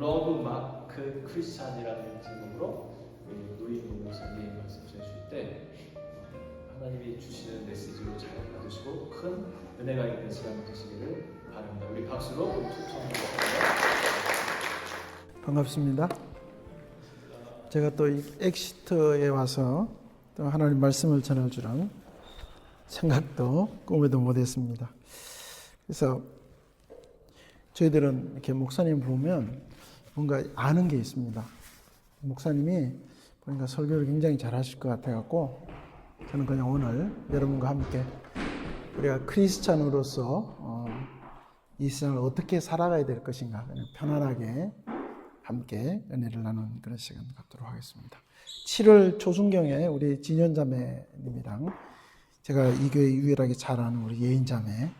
러브 마크 크리스찬이라는 제목으로 노인 목사님 말씀 전해주실 때 하나님이 주시는 메시지로 잘 받으시고 큰 은혜가 있는 시간 되시기를 바랍니다. 우리 박수로 초청드립니다. 반갑습니다. 제가 또 엑시트에 와서 또 하나님 말씀을 전할 줄은 생각도 꿈에도 못했습니다. 그래서 저희들은 이렇게 목사님 보면 뭔가 아는 게 있습니다. 목사님이 보니까 설교를 굉장히 잘하실 것 같아갖고 저는 그냥 오늘 여러분과 함께 우리가 크리스찬으로서 이 세상을 어떻게 살아가야 될 것인가 그냥 편안하게 함께 은혜를 나누는 그런 시간 갖도록 하겠습니다. 7월 초순경에 우리 진현자매님이랑 제가 이 교회 유일하게 잘 아는 우리 예인자매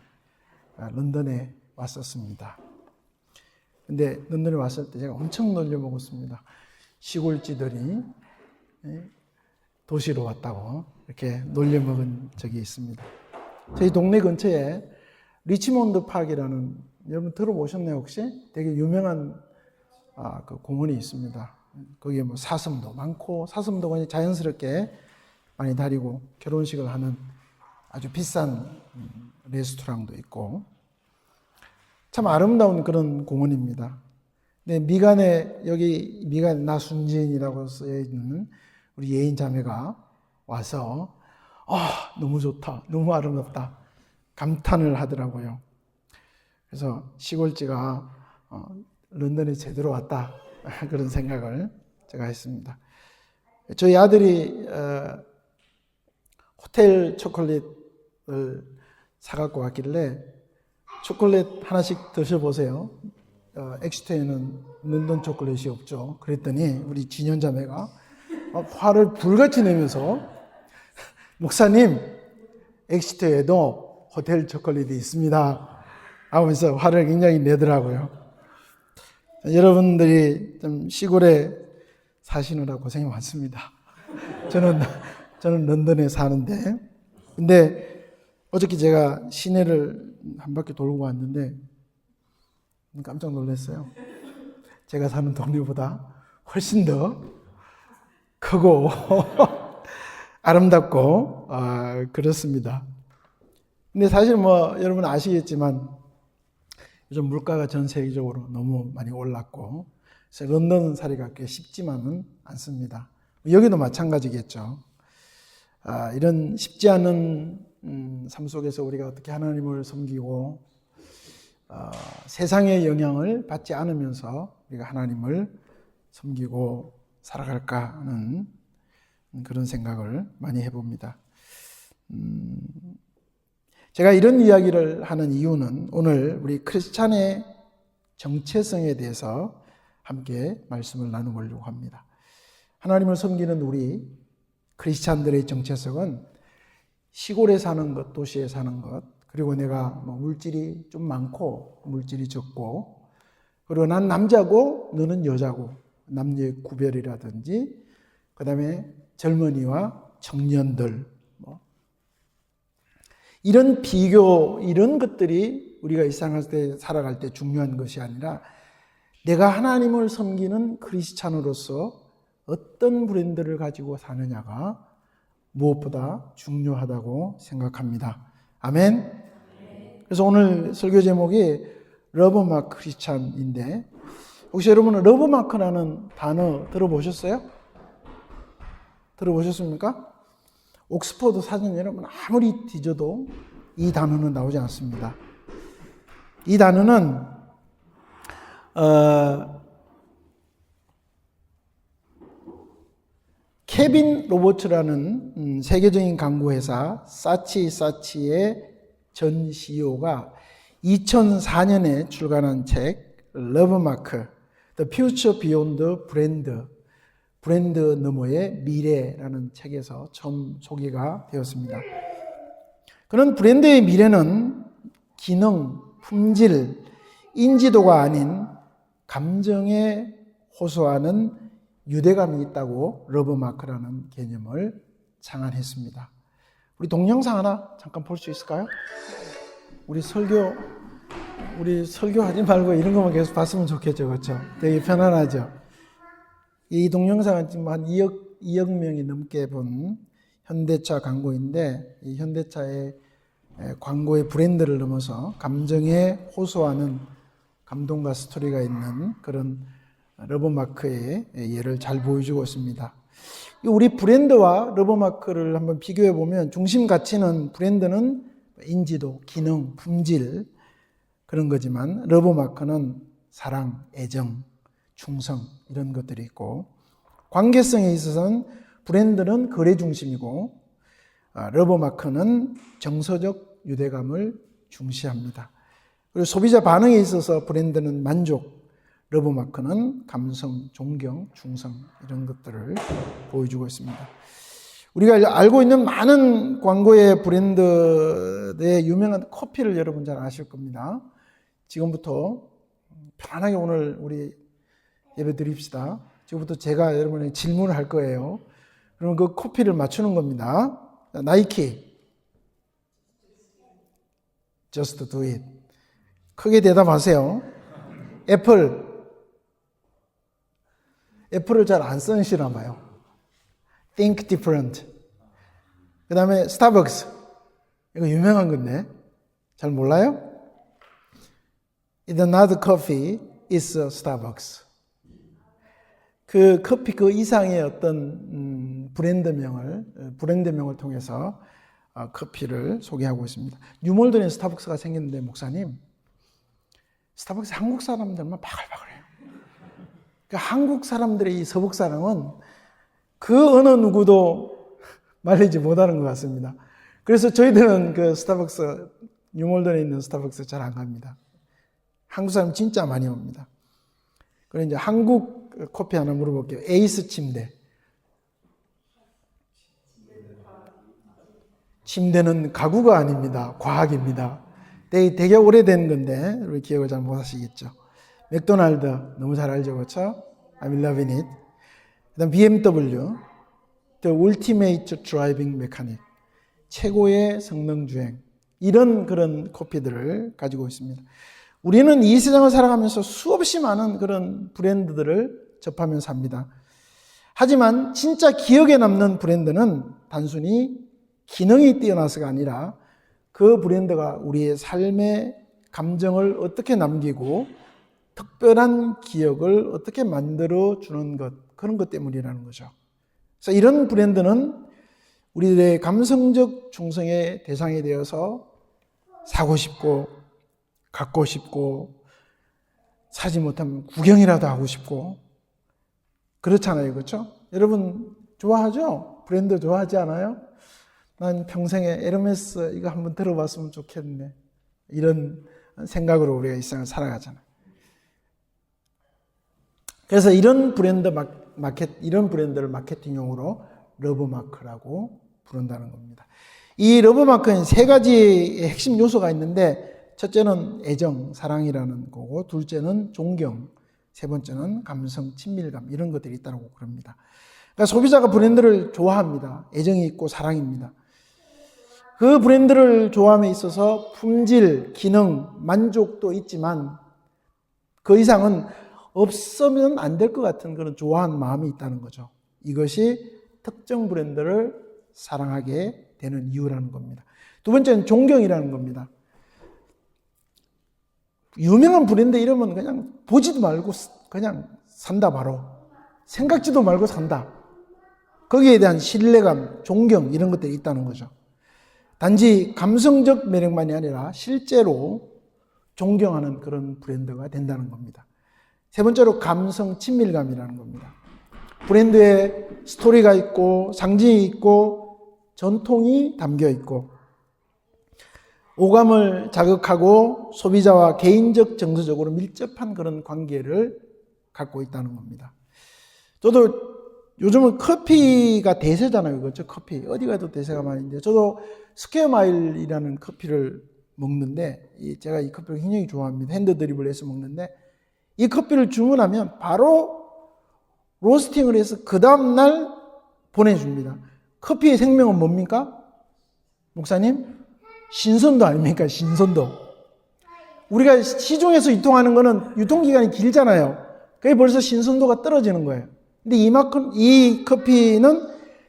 런던에 왔었습니다. 근데 런던에 왔을 때 제가 엄청 놀려먹었습니다. 시골쥐들이 도시로 왔다고 이렇게 놀려먹은 적이 있습니다. 저희 동네 근처에 리치몬드 파크라는 여러분 들어보셨나요 혹시? 되게 유명한 그 공원이 있습니다. 거기에 뭐 사슴도 많고 사슴도 자연스럽게 많이 다니고 결혼식을 하는 아주 비싼 레스토랑도 있고 참 아름다운 그런 공원입니다. 근데 미간에 여기 미간 나순진이라고 쓰여 있는 우리 예인 자매가 와서 너무 좋다, 너무 아름답다 감탄을 하더라고요. 그래서 시골쥐가 런던에 제대로 왔다 그런 생각을 제가 했습니다. 저희 아들이 호텔 초콜릿을 사갖고 왔길래 초콜릿 하나씩 드셔보세요. 엑시트에는 런던 초콜릿이 없죠. 그랬더니 우리 진현자매가 화를 불같이 내면서 목사님 엑시트에도 호텔 초콜릿이 있습니다 하면서 화를 굉장히 내더라고요. 여러분들이 좀 시골에 사시느라 고생이 많습니다. 저는 런던에 사는데, 근데 어저께 제가 시내를 한 바퀴 돌고 왔는데 깜짝 놀랐어요. 제가 사는 동네보다 훨씬 더 크고 아름답고 그렇습니다. 근데 사실 여러분 아시겠지만 요즘 물가가 전 세계적으로 너무 많이 올랐고 그래서 런던 살이가 꽤 쉽지만은 않습니다. 여기도 마찬가지겠죠. 이런 쉽지 않은 삶 속에서 우리가 어떻게 하나님을 섬기고 세상의 영향을 받지 않으면서 우리가 하나님을 섬기고 살아갈까 하는 그런 생각을 많이 해봅니다. 제가 이런 이야기를 하는 이유는 오늘 우리 크리스찬의 정체성에 대해서 함께 말씀을 나누려고 합니다. 하나님을 섬기는 우리 크리스찬들의 정체성은 시골에 사는 것, 도시에 사는 것, 그리고 내가 물질이 좀 많고 물질이 적고, 그리고 난 남자고 너는 여자고 남녀의 구별이라든지, 그 다음에 젊은이와 청년들 이런 비교, 이런 것들이 우리가 일상할 때 살아갈 때 중요한 것이 아니라 내가 하나님을 섬기는 크리스찬으로서 어떤 브랜드를 가지고 사느냐가 무엇보다 중요하다고 생각합니다. 아멘. 그래서 오늘 설교 제목이 러브마크 크리스찬인데 혹시 여러분은 러브마크라는 단어 들어보셨어요? 들어보셨습니까? 옥스퍼드 사전 여러분 아무리 뒤져도 이 단어는 나오지 않습니다. 이 단어는 케빈 로버츠라는 세계적인 광고회사 사치의 전 CEO가 2004년에 출간한 책 러브마크 The Future Beyond 브랜드 너머의 미래라는 책에서 처음 소개가 되었습니다. 그런 브랜드의 미래는 기능, 품질, 인지도가 아닌 감정에 호소하는 유대감이 있다고 러브마크라는 개념을 창안했습니다. 우리 동영상 하나 잠깐 볼 수 있을까요? 우리 설교 우리 설교하지 말고 이런 것만 계속 봤으면 좋겠죠. 그렇죠? 되게 편안하죠. 이 동영상은 지금 한 2억 명이 넘게 본 현대차 광고인데, 이 현대차의 광고의 브랜드를 넘어서 감정에 호소하는 감동과 스토리가 있는 그런 러브마크의 예를 잘 보여주고 있습니다. 우리 브랜드와 러브마크를 한번 비교해 보면 중심 가치는 브랜드는 인지도, 기능, 품질 그런 거지만 러브마크는 사랑, 애정, 충성 이런 것들이 있고, 관계성에 있어서는 브랜드는 거래 중심이고 러브마크는 정서적 유대감을 중시합니다. 그리고 소비자 반응에 있어서 브랜드는 만족, 러브마크는 감성, 존경, 충성 이런 것들을 보여주고 있습니다. 우리가 알고 있는 많은 광고의 브랜드의 유명한 커피를 여러분 잘 아실 겁니다. 지금부터 편안하게 오늘 우리 예배 드립시다. 지금부터 제가 여러분에게 질문을 할 거예요. 그러면 그 커피를 맞추는 겁니다. 나이키, just do it. 크게 대답하세요. 애플을 잘 안 쓰시나 봐요. think different. 그 다음에 스타벅스. 이거 유명한 건데 잘 몰라요? It's not coffee, it's a Starbucks. 그 커피 그 이상의 어떤 브랜드명을 통해서 커피를 소개하고 있습니다. 뉴몰던에 스타벅스가 생겼는데 목사님, 스타벅스 한국 사람들만 바글바글해요. 그러니까 한국 사람들의 이 서북 사랑은 그 어느 누구도 말리지 못하는 것 같습니다. 그래서 저희들은 그 스타벅스, 뉴몰던에 있는 스타벅스 잘 안 갑니다. 한국 사람 진짜 많이 옵니다. 그럼 이제 한국 커피 하나 물어볼게요. 에이스 침대. 침대는 가구가 아닙니다. 과학입니다. 되게 오래된 건데 우리 기억을 잘 못 하시겠죠. 맥도날드 너무 잘 알죠, 그렇죠? I'm loving it. 그다음 BMW, The Ultimate Driving Mechanic, 최고의 성능 주행. 이런 그런 커피들을 가지고 있습니다. 우리는 이 세상을 살아가면서 수없이 많은 그런 브랜드들을 접하면서 삽니다. 하지만 진짜 기억에 남는 브랜드는 단순히 기능이 뛰어나서가 아니라 그 브랜드가 우리의 삶의 감정을 어떻게 남기고 특별한 기억을 어떻게 만들어주는 것, 그런 것 때문이라는 거죠. 그래서 이런 브랜드는 우리들의 감성적 충성의 대상이 되어서 사고 싶고 갖고 싶고 사지 못하면 구경이라도 하고 싶고 그렇잖아요. 그렇죠? 여러분 좋아하죠? 브랜드 좋아하지 않아요? 난 평생에 에르메스 이거 한번 들어봤으면 좋겠네. 이런 생각으로 우리가 이 세상을 살아가잖아요. 그래서 이런 브랜드를 마케팅용으로 러브마크라고 부른다는 겁니다. 이 러브마크는 세 가지의 핵심 요소가 있는데, 첫째는 애정, 사랑이라는 거고, 둘째는 존경, 세 번째는 감성, 친밀감, 이런 것들이 있다고 그럽니다. 그러니까 소비자가 브랜드를 좋아합니다. 애정이 있고 사랑입니다. 그 브랜드를 좋아함에 있어서 품질, 기능, 만족도 있지만 그 이상은 없으면 안 될 것 같은 그런 좋아하는 마음이 있다는 거죠. 이것이 특정 브랜드를 사랑하게 되는 이유라는 겁니다. 두 번째는 존경이라는 겁니다. 유명한 브랜드 이름은 그냥 보지도 말고 그냥 산다 바로. 생각지도 말고 산다. 거기에 대한 신뢰감, 존경 이런 것들이 있다는 거죠. 단지 감성적 매력만이 아니라 실제로 존경하는 그런 브랜드가 된다는 겁니다. 세 번째로 감성 친밀감이라는 겁니다. 브랜드에 스토리가 있고 상징이 있고 전통이 담겨 있고 오감을 자극하고 소비자와 개인적 정서적으로 밀접한 그런 관계를 갖고 있다는 겁니다. 저도 요즘은 커피가 대세잖아요. 그렇죠? 커피. 어디 가도 대세가 많은데 저도 스퀘어 마일이라는 커피를 먹는데 제가 이 커피를 굉장히 좋아합니다. 핸드 드립을 해서 먹는데 이 커피를 주문하면 바로 로스팅을 해서 그 다음날 보내줍니다. 커피의 생명은 뭡니까? 목사님? 신선도 아닙니까? 신선도. 우리가 시중에서 유통하는 거는 유통기간이 길잖아요. 그게 벌써 신선도가 떨어지는 거예요. 근데 이 커피는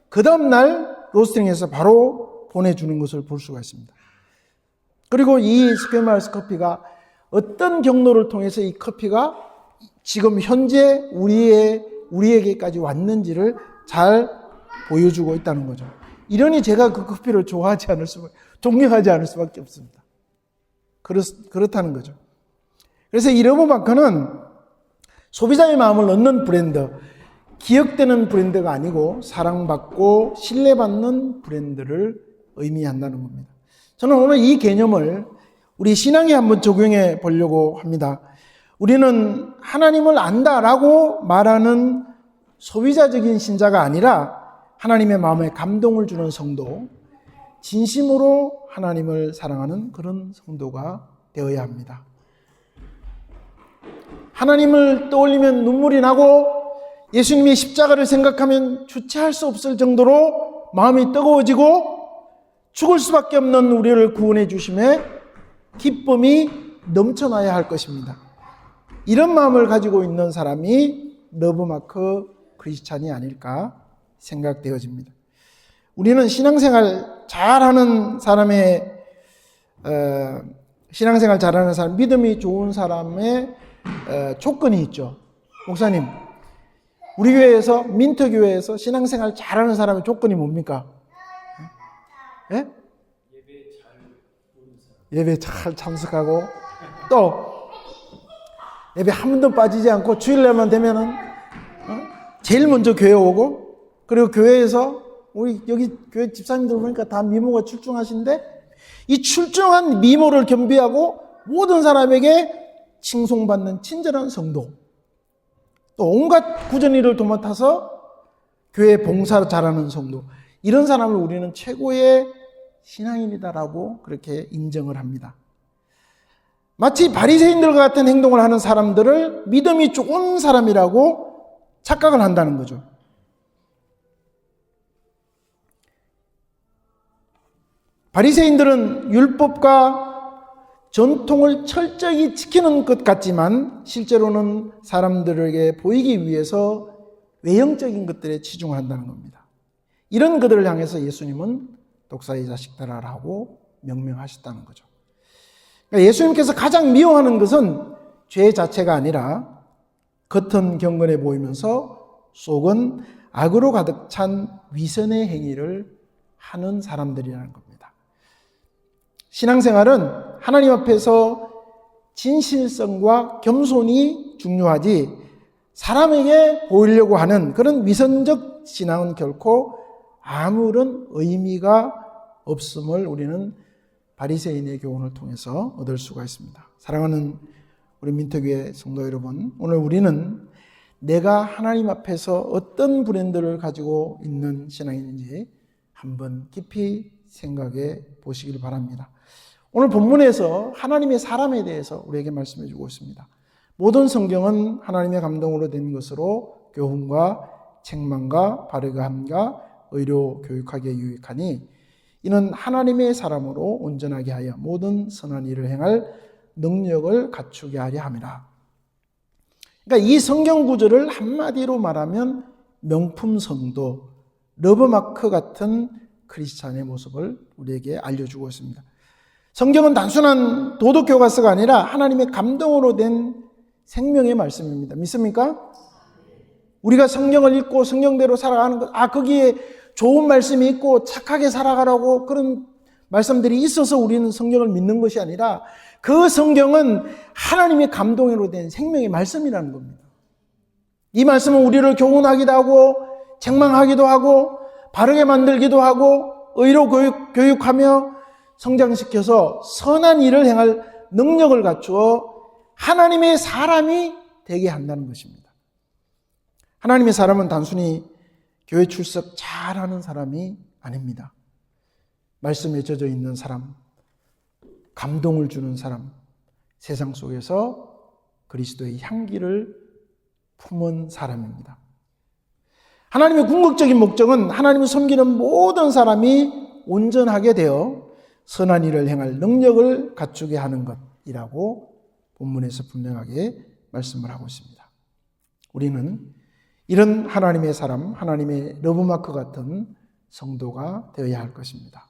그 다음날 로스팅해서 바로 보내주는 것을 볼 수가 있습니다. 그리고 이 스퀘어마일스 커피가 어떤 경로를 통해서 이 커피가 지금 현재 우리에게까지 왔는지를 잘 보여주고 있다는 거죠. 이러니 제가 그 커피를 존경하지 않을 수밖에 없습니다. 그렇다는 거죠. 그래서 이 러브마크는 소비자의 마음을 얻는 브랜드, 기억되는 브랜드가 아니고 사랑받고 신뢰받는 브랜드를 의미한다는 겁니다. 저는 오늘 이 개념을 우리 신앙에 한번 적용해 보려고 합니다. 우리는 하나님을 안다라고 말하는 소비자적인 신자가 아니라 하나님의 마음에 감동을 주는 성도, 진심으로 하나님을 사랑하는 그런 성도가 되어야 합니다. 하나님을 떠올리면 눈물이 나고 예수님의 십자가를 생각하면 주체할 수 없을 정도로 마음이 뜨거워지고 죽을 수밖에 없는 우리를 구원해 주심에 기쁨이 넘쳐나야 할 것입니다. 이런 마음을 가지고 있는 사람이 러브마크 크리스찬이 아닐까 생각되어집니다. 우리는 신앙생활 잘하는 사람, 믿음이 좋은 사람의 조건이 있죠. 목사님, 우리 교회에서, 민터교회에서 신앙생활 잘하는 사람의 조건이 뭡니까? 예? 예배 잘 참석하고, 또 예배 한 번도 빠지지 않고 주일날만 되면은 제일 먼저 교회 오고, 그리고 교회에서 우리 여기 교회 집사님들 보니까 다 미모가 출중하신데 이 출중한 미모를 겸비하고 모든 사람에게 칭송받는 친절한 성도, 또 온갖 굳은 일을 도맡아서 교회 봉사 잘하는 성도, 이런 사람을 우리는 최고의 신앙인이다라고 그렇게 인정을 합니다. 마치 바리새인들과 같은 행동을 하는 사람들을 믿음이 좋은 사람이라고 착각을 한다는 거죠. 바리새인들은 율법과 전통을 철저히 지키는 것 같지만 실제로는 사람들에게 보이기 위해서 외형적인 것들에 치중한다는 겁니다. 이런 그들을 향해서 예수님은 독사의 자식들아라고 명명하셨다는 거죠. 그러니까 예수님께서 가장 미워하는 것은 죄 자체가 아니라 겉은 경건해 보이면서 속은 악으로 가득 찬 위선의 행위를 하는 사람들이라는 겁니다. 신앙생활은 하나님 앞에서 진실성과 겸손이 중요하지 사람에게 보이려고 하는 그런 위선적 신앙은 결코 아무런 의미가 없음을 우리는 바리새인의 교훈을 통해서 얻을 수가 있습니다. 사랑하는 우리 민터교회 성도 여러분, 오늘 우리는 내가 하나님 앞에서 어떤 브랜드를 가지고 있는 신앙인지 한번 깊이 생각해 보시길 바랍니다. 오늘 본문에서 하나님의 사람에 대해서 우리에게 말씀해 주고 있습니다. 모든 성경은 하나님의 감동으로 된 것으로 교훈과 책망과 바르게 함과 의로 교육하기에 유익하니 이는 하나님의 사람으로 온전하게 하여 모든 선한 일을 행할 능력을 갖추게 하려 함이라. 그러니까 이 성경 구절을 한마디로 말하면 명품 성도, 러브마크 같은 크리스찬의 모습을 우리에게 알려주고 있습니다. 성경은 단순한 도덕 교과서가 아니라 하나님의 감동으로 된 생명의 말씀입니다. 믿습니까? 우리가 성경을 읽고 성경대로 살아가는 것, 거기에 좋은 말씀이 있고 착하게 살아가라고 그런 말씀들이 있어서 우리는 성경을 믿는 것이 아니라 그 성경은 하나님의 감동으로 된 생명의 말씀이라는 겁니다. 이 말씀은 우리를 교훈하기도 하고 책망하기도 하고 바르게 만들기도 하고 의로 교육하며 성장시켜서 선한 일을 행할 능력을 갖추어 하나님의 사람이 되게 한다는 것입니다. 하나님의 사람은 단순히 교회 출석 잘하는 사람이 아닙니다. 말씀에 젖어 있는 사람, 감동을 주는 사람, 세상 속에서 그리스도의 향기를 품은 사람입니다. 하나님의 궁극적인 목적은 하나님을 섬기는 모든 사람이 온전하게 되어 선한 일을 행할 능력을 갖추게 하는 것이라고 본문에서 분명하게 말씀을 하고 있습니다. 우리는 이런 하나님의 사람, 하나님의 러브마크 같은 성도가 되어야 할 것입니다.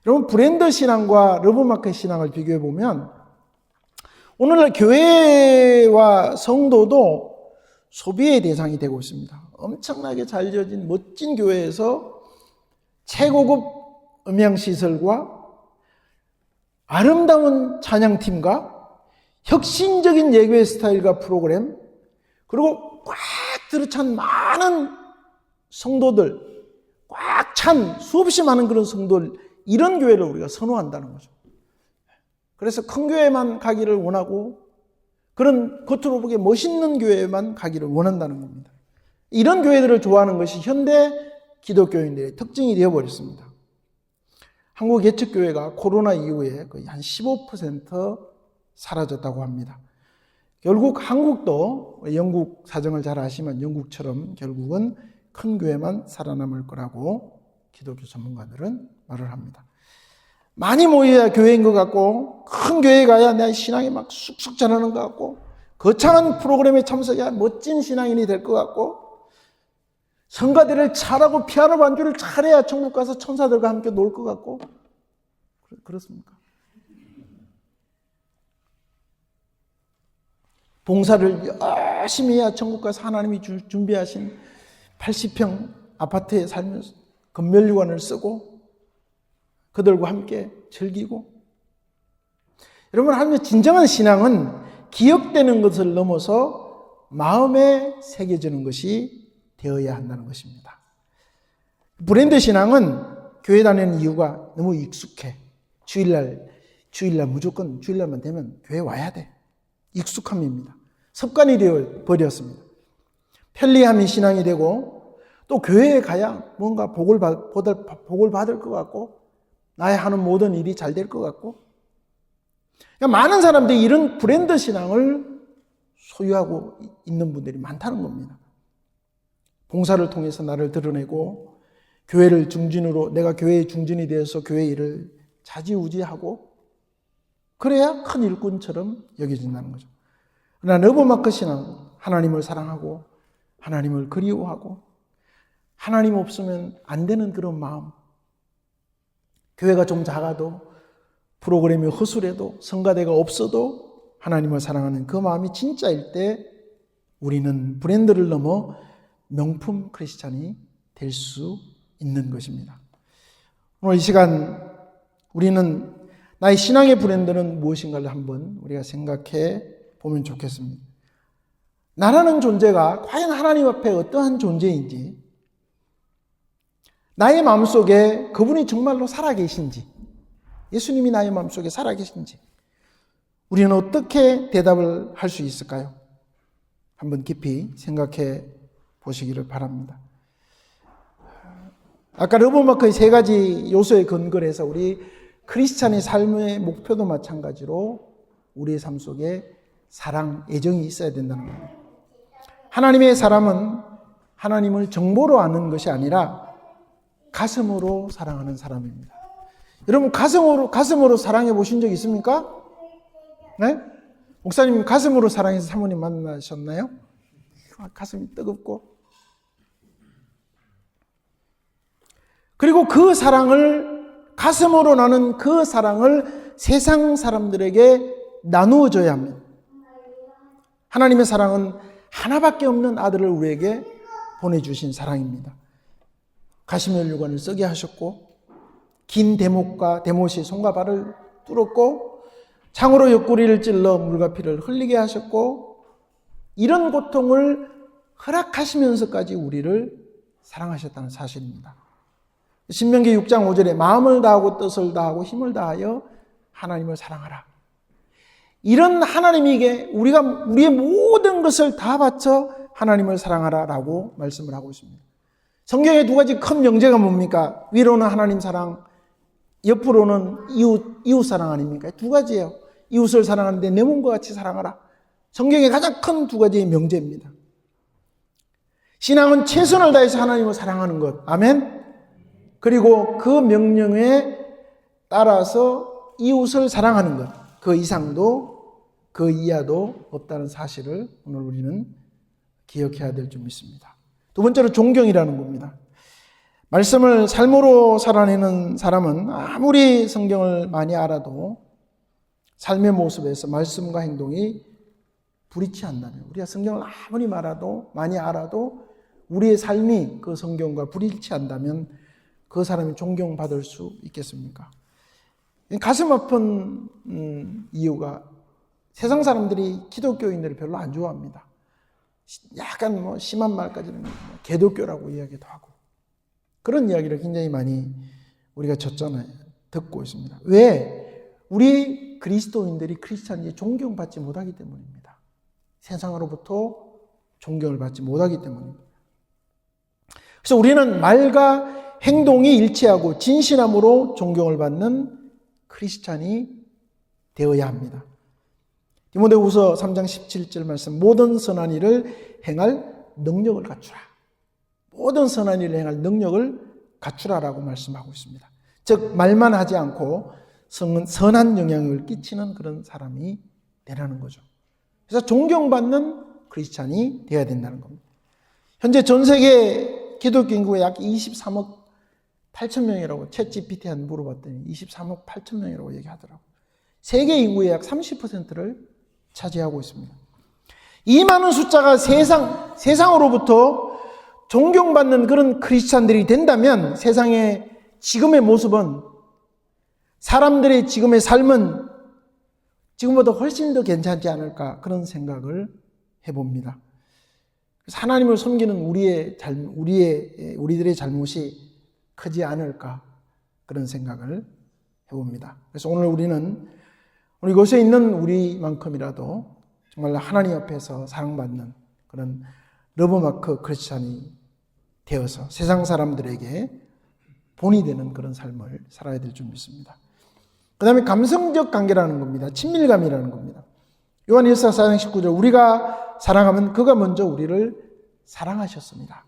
여러분, 브랜드 신앙과 러브마크 신앙을 비교해 보면 오늘날 교회와 성도도 소비의 대상이 되고 있습니다. 엄청나게 잘 지어진 멋진 교회에서 최고급 음향시설과 아름다운 찬양팀과 혁신적인 예배 스타일과 프로그램, 그리고 꽉 들어찬 많은 성도들, 꽉 찬 수없이 많은 그런 성도들, 이런 교회를 우리가 선호한다는 거죠. 그래서 큰 교회만 가기를 원하고 그런 겉으로 보기에 멋있는 교회만 가기를 원한다는 겁니다. 이런 교회들을 좋아하는 것이 현대 기독교인들의 특징이 되어버렸습니다. 한국 개척교회가 코로나 이후에 거의 한 15% 사라졌다고 합니다. 결국 한국도 영국 사정을 잘 아시면 영국처럼 결국은 큰 교회만 살아남을 거라고 기독교 전문가들은 말을 합니다. 많이 모여야 교회인 것 같고, 큰 교회에 가야 내 신앙이 막 쑥쑥 자라는 것 같고, 거창한 프로그램에 참석해야 멋진 신앙인이 될 것 같고, 성가대를 잘하고 피아노 반주를 잘해야 천국 가서 천사들과 함께 놀 것 같고, 그렇습니까? 봉사를 열심히 해야 천국 가서 하나님이 준비하신 80평 아파트에 살면서 건멸유관을 쓰고 그들과 함께 즐기고. 여러분, 하나님의 진정한 신앙은 기억되는 것을 넘어서 마음에 새겨지는 것이 되어야 한다는 것입니다. 브랜드 신앙은 교회 다니는 이유가 너무 익숙해. 주일날 무조건 주일날만 되면 교회 와야 돼. 익숙함입니다. 습관이 되어 버렸습니다. 편리함이 신앙이 되고, 또 교회에 가야 뭔가 복을 받을 것 같고, 나의 하는 모든 일이 잘 될 것 같고, 그러니까 많은 사람들이 이런 브랜드 신앙을 소유하고 있는 분들이 많다는 겁니다. 봉사를 통해서 나를 드러내고, 교회를 중진으로, 내가 교회의 중진이 되어서 교회 일을 자지우지하고, 그래야 큰 일꾼처럼 여겨진다는 거죠. 그러나 러브마크 신앙, 하나님을 사랑하고 하나님을 그리워하고 하나님 없으면 안 되는 그런 마음, 교회가 좀 작아도 프로그램이 허술해도 성가대가 없어도 하나님을 사랑하는 그 마음이 진짜일 때 우리는 브랜드를 넘어 명품 크리스찬이 될 수 있는 것입니다. 오늘 이 시간 우리는 나의 신앙의 브랜드는 무엇인가를 한번 우리가 생각해 보면 좋겠습니다. 나라는 존재가 과연 하나님 앞에 어떠한 존재인지, 나의 마음속에 그분이 정말로 살아계신지, 예수님이 나의 마음속에 살아계신지 우리는 어떻게 대답을 할 수 있을까요? 한번 깊이 생각해 보시기를 바랍니다. 아까 러브마크의 세 가지 요소에 근거를 해서 우리 크리스찬의 삶의 목표도 마찬가지로 우리의 삶 속에 사랑, 애정이 있어야 된다는 겁니다. 하나님의 사람은 하나님을 정보로 아는 것이 아니라 가슴으로 사랑하는 사람입니다. 여러분, 가슴으로 사랑해 보신 적 있습니까? 네? 목사님 가슴으로 사랑해서 사모님 만나셨나요? 가슴이 뜨겁고. 그리고 그 사랑을, 가슴으로 나는 그 사랑을 세상 사람들에게 나누어줘야 합니다. 하나님의 사랑은 하나밖에 없는 아들을 우리에게 보내주신 사랑입니다. 가시면류관을 쓰게 하셨고, 긴 대못과 대못이 손과 발을 뚫었고, 창으로 옆구리를 찔러 물과 피를 흘리게 하셨고, 이런 고통을 허락하시면서까지 우리를 사랑하셨다는 사실입니다. 신명기 6장 5절에 마음을 다하고 뜻을 다하고 힘을 다하여 하나님을 사랑하라. 이런 하나님에게 우리가 우리의 모든 것을 다 바쳐 하나님을 사랑하라라고 말씀을 하고 있습니다. 성경의 두 가지 큰 명제가 뭡니까? 위로는 하나님 사랑, 옆으로는 이웃 사랑 아닙니까? 두 가지예요. 이웃을 사랑하는데 내 몸과 같이 사랑하라. 성경의 가장 큰 두 가지의 명제입니다. 신앙은 최선을 다해서 하나님을 사랑하는 것. 아멘. 그리고 그 명령에 따라서 이웃을 사랑하는 것. 그 이상도 그 이하도 없다는 사실을 오늘 우리는 기억해야 될 줄 믿습니다. 두 번째로 존경이라는 겁니다. 말씀을 삶으로 살아내는 사람은 아무리 성경을 많이 알아도 삶의 모습에서 말씀과 행동이 불일치한다면, 우리가 성경을 아무리 많이 알아도 우리의 삶이 그 성경과 불일치한다면 그 사람이 존경받을 수 있겠습니까? 가슴 아픈 이유가 세상 사람들이 기독교인들을 별로 안 좋아합니다. 약간 심한 말까지는 개독교라고 이야기도 하고 그런 이야기를 굉장히 많이 우리가 듣고 있습니다. 왜? 우리 그리스도인들이 크리스찬이 존경받지 못하기 때문입니다. 세상으로부터 존경을 받지 못하기 때문입니다. 그래서 우리는 말과 행동이 일치하고 진실함으로 존경을 받는 크리스찬이 되어야 합니다. 디모데후서 3장 17절 말씀, 모든 선한 일을 행할 능력을 갖추라. 모든 선한 일을 행할 능력을 갖추라라고 말씀하고 있습니다. 즉 말만 하지 않고 선한 영향을 끼치는 그런 사람이 되라는 거죠. 그래서 존경받는 크리스찬이 되어야 된다는 겁니다. 현재 전 세계 기독교 인구가 약 23억 8천 명이라고 챗GPT한테 물어봤더니 23억 8천 명이라고 얘기하더라고요. 세계 인구의 약 30%를 차지하고 있습니다. 이 많은 숫자가 세상으로부터 존경받는 그런 크리스찬들이 된다면 세상의 지금의 모습은, 사람들의 지금의 삶은 지금보다 훨씬 더 괜찮지 않을까, 그런 생각을 해봅니다. 그래서 하나님을 섬기는 우리들의 잘못이 크지 않을까, 그런 생각을 해봅니다. 그래서 오늘 우리는 우리 이곳에 있는 우리만큼이라도 정말 하나님 앞에서 사랑받는 그런 러브마크 크리스찬이 되어서 세상 사람들에게 본이 되는 그런 삶을 살아야 될 줄 믿습니다. 그 다음에 감성적 관계라는 겁니다. 친밀감이라는 겁니다. 요한 1서 4장 19절, 우리가 사랑하면 그가 먼저 우리를 사랑하셨습니다.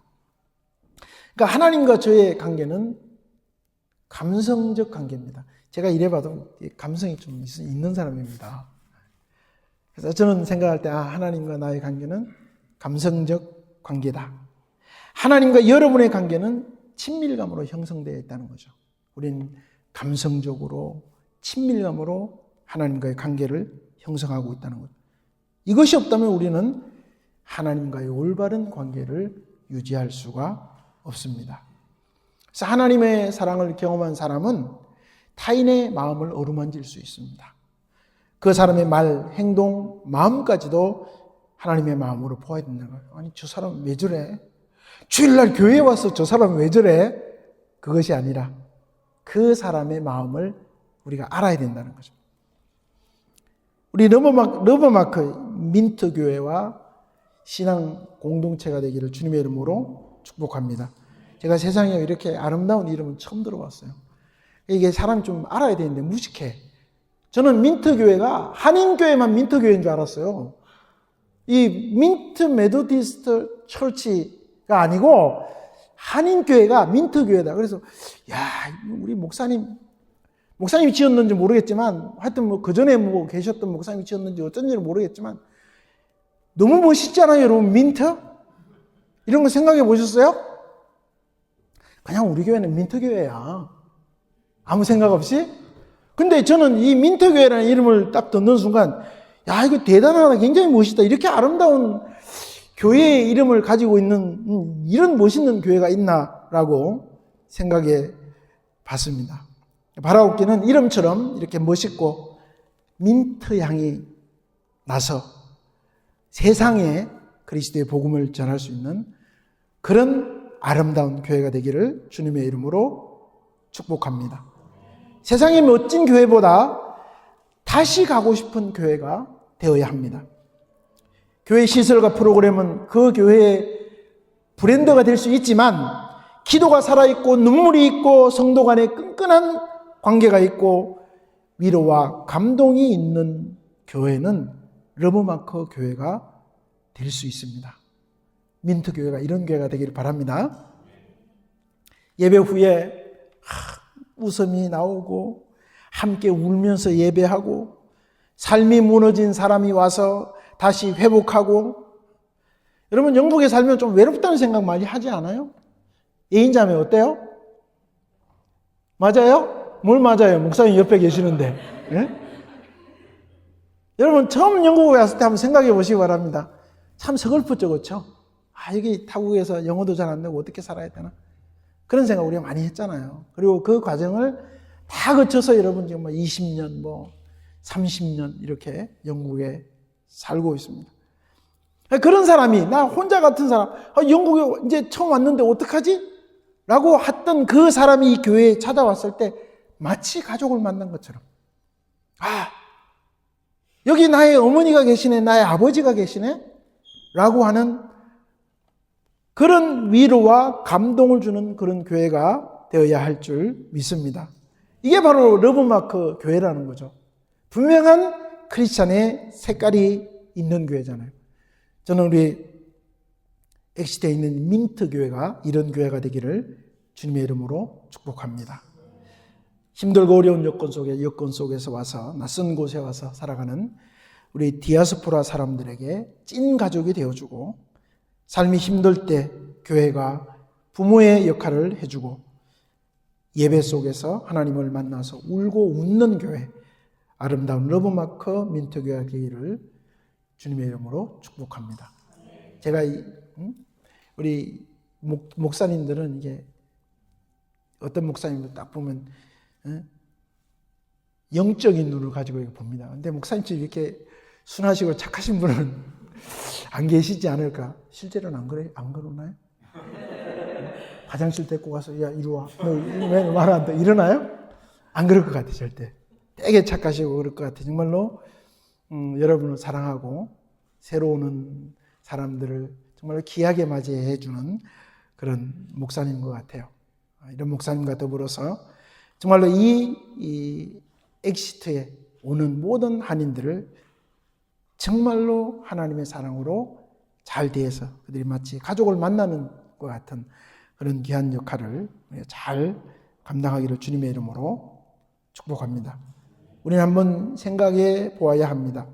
그러니까 하나님과 저의 관계는 감성적 관계입니다. 제가 이래봐도 감성이 좀 있는 사람입니다. 그래서 저는 생각할 때 하나님과 나의 관계는 감성적 관계다. 하나님과 여러분의 관계는 친밀감으로 형성되어 있다는 거죠. 우리는 감성적으로 친밀감으로 하나님과의 관계를 형성하고 있다는 거죠. 이것이 없다면 우리는 하나님과의 올바른 관계를 유지할 수가 없습니다. 그래서 하나님의 사랑을 경험한 사람은 타인의 마음을 어루만질 수 있습니다. 그 사람의 말, 행동, 마음까지도 하나님의 마음으로 보아야 된다는 거예요. 아니, 저 사람 왜 저래? 주일날 교회에 와서 저 사람 왜 저래? 그것이 아니라 그 사람의 마음을 우리가 알아야 된다는 거죠. 우리 러브마크 민트교회와 신앙 공동체가 되기를 주님의 이름으로 축복합니다. 제가 세상에 이렇게 아름다운 이름은 처음 들어봤어요. 이게 사람이 좀 알아야 되는데 무식해. 저는 민트교회가 한인교회만 민트교회인 줄 알았어요. 이 민트 메소디스트 처치가 아니고 한인교회가 민트교회다. 그래서 우리 목사님이 지었는지 모르겠지만 하여튼 그 전에 계셨던 목사님이 지었는지 어쩐지는 모르겠지만 너무 멋있잖아요, 여러분. 민트? 이런 거 생각해 보셨어요? 그냥 우리 교회는 민트교회야. 아무 생각 없이? 근데 저는 이 민트교회라는 이름을 딱 듣는 순간, 이거 대단하다, 굉장히 멋있다, 이렇게 아름다운 교회의 이름을 가지고 있는 이런 멋있는 교회가 있나라고 생각해 봤습니다. 바라옵기는 이름처럼 이렇게 멋있고 민트 향이 나서 세상에 그리스도의 복음을 전할 수 있는 그런 아름다운 교회가 되기를 주님의 이름으로 축복합니다. 세상의 멋진 교회보다 다시 가고 싶은 교회가 되어야 합니다. 교회 시설과 프로그램은 그 교회의 브랜드가 될 수 있지만 기도가 살아있고 눈물이 있고 성도 간에 끈끈한 관계가 있고 위로와 감동이 있는 교회는 러브마크 교회가 될 수 있습니다. 민트 교회가 이런 교회가 되기를 바랍니다. 예배 후에 웃음이 나오고 함께 울면서 예배하고 삶이 무너진 사람이 와서 다시 회복하고, 여러분 영국에 살면 좀 외롭다는 생각 많이 하지 않아요? 예인자매 어때요? 맞아요? 뭘 맞아요? 목사님 옆에 계시는데. 예? 여러분 처음 영국에 왔을 때 한번 생각해 보시기 바랍니다. 참 서글프죠, 그렇죠? 여기 타국에서 영어도 잘 안 되고 어떻게 살아야 되나? 그런 생각 우리가 많이 했잖아요. 그리고 그 과정을 다 거쳐서 여러분 지금 20년, 30년 이렇게 영국에 살고 있습니다. 그런 사람이, 나 혼자 같은 사람, 영국에 이제 처음 왔는데 어떡하지? 라고 했던 그 사람이 이 교회에 찾아왔을 때 마치 가족을 만난 것처럼, 여기 나의 어머니가 계시네, 나의 아버지가 계시네? 라고 하는 그런 위로와 감동을 주는 그런 교회가 되어야 할 줄 믿습니다. 이게 바로 러브마크 교회라는 거죠. 분명한 크리스찬의 색깔이 있는 교회잖아요. 저는 우리 엑시트에 있는 민트 교회가 이런 교회가 되기를 주님의 이름으로 축복합니다. 힘들고 어려운 여건 속에서 와서 낯선 곳에 와서 살아가는 우리 디아스포라 사람들에게 찐 가족이 되어주고, 삶이 힘들 때 교회가 부모의 역할을 해주고, 예배 속에서 하나님을 만나서 울고 웃는 교회, 아름다운 러브마크 민트교회가 되기를 주님의 이름으로 축복합니다. 제가 우리 목사님들은 이게 어떤 목사님들 딱 보면 영적인 눈을 가지고 이렇게 봅니다. 근데 목사님처럼 이렇게 순하시고 착하신 분은 안 계시지 않을까? 실제로는 안 그러나요? 화장실 데리고 가서 야 이리 와. 너 왜 말 안 돼? 이러나요? 안 그럴 것 같아 절대. 되게 착하시고 그럴 것 같아. 정말로 여러분을 사랑하고 새로 오는 사람들을 정말로 귀하게 맞이해 주는 그런 목사님인 것 같아요. 이런 목사님과 더불어서 정말로 이 엑시트에 오는 모든 한인들을 정말로 하나님의 사랑으로 잘 대해서 그들이 마치 가족을 만나는 것 같은 그런 귀한 역할을 잘 감당하기를 주님의 이름으로 축복합니다. 우리는 한번 생각해 보아야 합니다.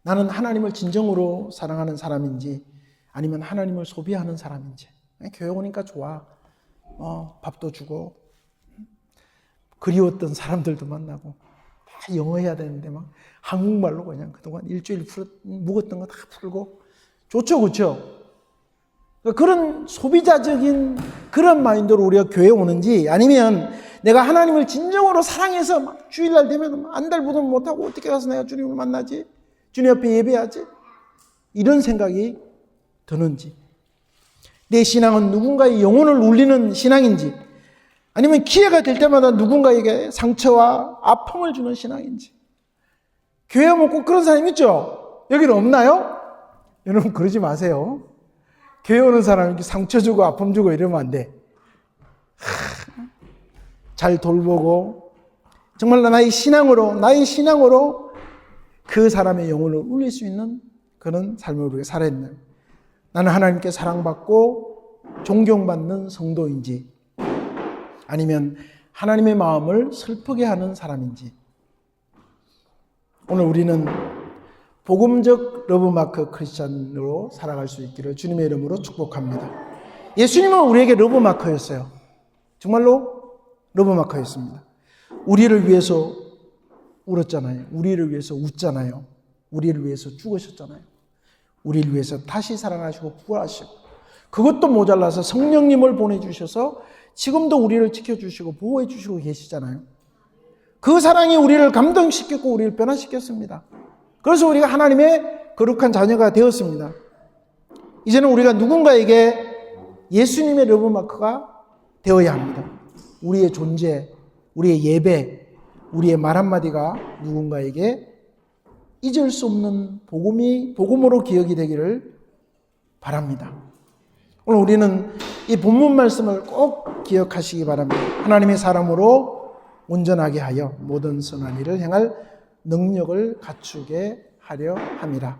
나는 하나님을 진정으로 사랑하는 사람인지 아니면 하나님을 소비하는 사람인지. 교회 오니까 좋아. 밥도 주고 그리웠던 사람들도 만나고 다 영어 해야 되는데 막 한국말로 그냥 그동안 일주일 묵었던 거 다 풀고 좋죠, 그렇죠? 그런 소비자적인 그런 마인드로 우리가 교회에 오는지, 아니면 내가 하나님을 진정으로 사랑해서 막 주일날 되면 안달부동 못하고 어떻게 가서 내가 주님을 만나지? 주님 앞에 예배하지? 이런 생각이 드는지, 내 신앙은 누군가의 영혼을 울리는 신앙인지, 아니면 기회가 될 때마다 누군가에게 상처와 아픔을 주는 신앙인지. 교회 오면 꼭 그런 사람 있죠? 여기는 없나요? 여러분 그러지 마세요. 교회 오는 사람이 상처 주고 아픔 주고 이러면 안 돼. 잘 돌보고 정말로 나의 신앙으로 그 사람의 영혼을 울릴 수 있는 그런 삶을 우리가 살아야 된다. 나는 하나님께 사랑받고 존경받는 성도인지, 아니면 하나님의 마음을 슬프게 하는 사람인지. 오늘 우리는 복음적 러브마크 크리스찬으로 살아갈 수 있기를 주님의 이름으로 축복합니다. 예수님은 우리에게 러브마크였어요. 정말로 러브마크였습니다. 우리를 위해서 울었잖아요. 우리를 위해서 웃잖아요. 우리를 위해서 죽으셨잖아요. 우리를 위해서 다시 사랑하시고 부활하시고, 그것도 모자라서 성령님을 보내주셔서 지금도 우리를 지켜주시고 보호해 주시고 계시잖아요. 그 사랑이 우리를 감동시켰고 우리를 변화시켰습니다. 그래서 우리가 하나님의 거룩한 자녀가 되었습니다. 이제는 우리가 누군가에게 예수님의 러브마크가 되어야 합니다. 우리의 존재, 우리의 예배, 우리의 말 한마디가 누군가에게 잊을 수 없는 복음으로 기억이 되기를 바랍니다. 오늘 우리는 이 본문 말씀을 꼭 기억하시기 바랍니다. 하나님의 사람으로 온전하게 하여 모든 선한 일을 행할 능력을 갖추게 하려 함이라.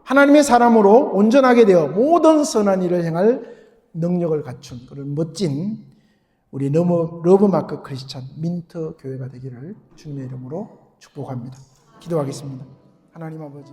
하나님의 사람으로 온전하게 되어 모든 선한 일을 행할 능력을 갖춘 그런 멋진 우리 러브마크 크리스찬 민트 교회가 되기를 주님의 이름으로 축복합니다. 기도하겠습니다. 하나님 아버지.